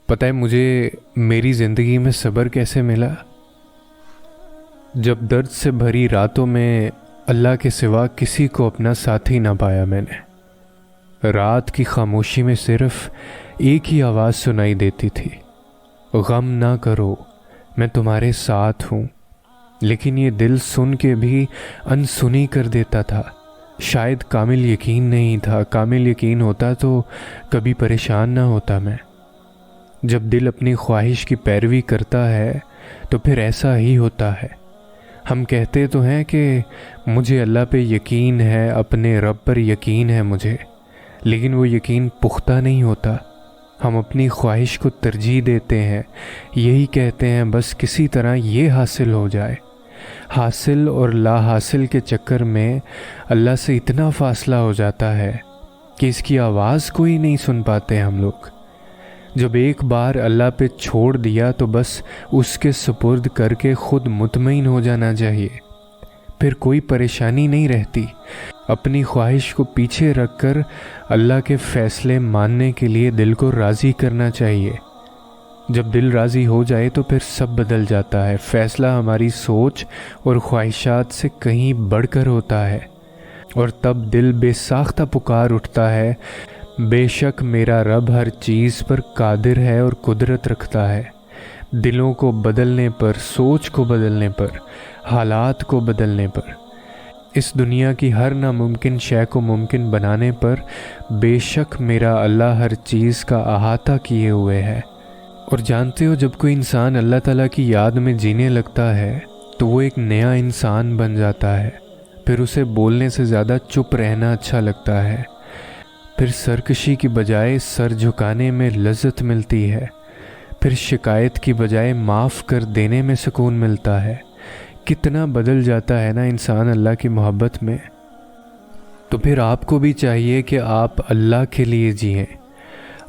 پتہ ہے مجھے میری زندگی میں صبر کیسے ملا؟ جب درد سے بھری راتوں میں اللہ کے سوا کسی کو اپنا ساتھی نہ پایا میں نے۔ رات کی خاموشی میں صرف ایک ہی آواز سنائی دیتی تھی، غم نہ کرو میں تمہارے ساتھ ہوں۔ لیکن یہ دل سن کے بھی انسنی کر دیتا تھا۔ شاید کامل یقین نہیں تھا، کامل یقین ہوتا تو کبھی پریشان نہ ہوتا میں۔ جب دل اپنی خواہش کی پیروی کرتا ہے تو پھر ایسا ہی ہوتا ہے۔ ہم کہتے تو ہیں کہ مجھے اللہ پہ یقین ہے، اپنے رب پر یقین ہے مجھے، لیکن وہ یقین پختہ نہیں ہوتا۔ ہم اپنی خواہش کو ترجیح دیتے ہیں، یہی کہتے ہیں بس کسی طرح یہ حاصل ہو جائے۔ حاصل اور لا حاصل کے چکر میں اللہ سے اتنا فاصلہ ہو جاتا ہے کہ اس کی آواز کوئی نہیں سن پاتے ہم لوگ۔ جب ایک بار اللہ پہ چھوڑ دیا تو بس اس کے سپرد کر کے خود مطمئن ہو جانا چاہیے، پھر کوئی پریشانی نہیں رہتی۔ اپنی خواہش کو پیچھے رکھ کر اللہ کے فیصلے ماننے کے لیے دل کو راضی کرنا چاہیے۔ جب دل راضی ہو جائے تو پھر سب بدل جاتا ہے۔ فیصلہ ہماری سوچ اور خواہشات سے کہیں بڑھ کر ہوتا ہے، اور تب دل بے ساختہ پکار اٹھتا ہے، بے شک میرا رب ہر چیز پر قادر ہے اور قدرت رکھتا ہے۔ دلوں کو بدلنے پر، سوچ کو بدلنے پر، حالات کو بدلنے پر، اس دنیا کی ہر ناممکن شے کو ممکن بنانے پر بے شک میرا اللہ ہر چیز کا احاطہ کیے ہوئے ہے۔ اور جانتے ہو، جب کوئی انسان اللہ تعالیٰ کی یاد میں جینے لگتا ہے تو وہ ایک نیا انسان بن جاتا ہے۔ پھر اسے بولنے سے زیادہ چپ رہنا اچھا لگتا ہے، پھر سرکشی کی بجائے سر جھکانے میں لذت ملتی ہے، پھر شکایت کی بجائے معاف کر دینے میں سکون ملتا ہے۔ کتنا بدل جاتا ہے نا انسان اللہ کی محبت میں۔ تو پھر آپ کو بھی چاہیے کہ آپ اللہ کے لیے جئیں۔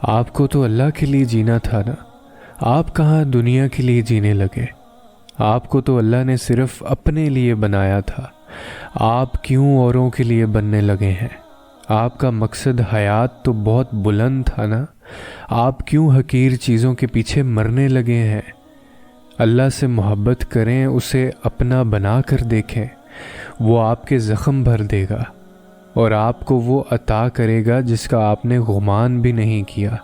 آپ کو تو اللہ کے لیے جینا تھا نا، آپ کہاں دنیا کے لیے جینے لگے؟ آپ کو تو اللہ نے صرف اپنے لیے بنایا تھا، آپ کیوں اوروں کے لیے بننے لگے ہیں؟ آپ کا مقصد حیات تو بہت بلند تھا نا، آپ کیوں حقیر چیزوں کے پیچھے مرنے لگے ہیں؟ اللہ سے محبت کریں، اسے اپنا بنا کر دیکھیں، وہ آپ کے زخم بھر دے گا اور آپ کو وہ عطا کرے گا جس کا آپ نے گمان بھی نہیں کیا۔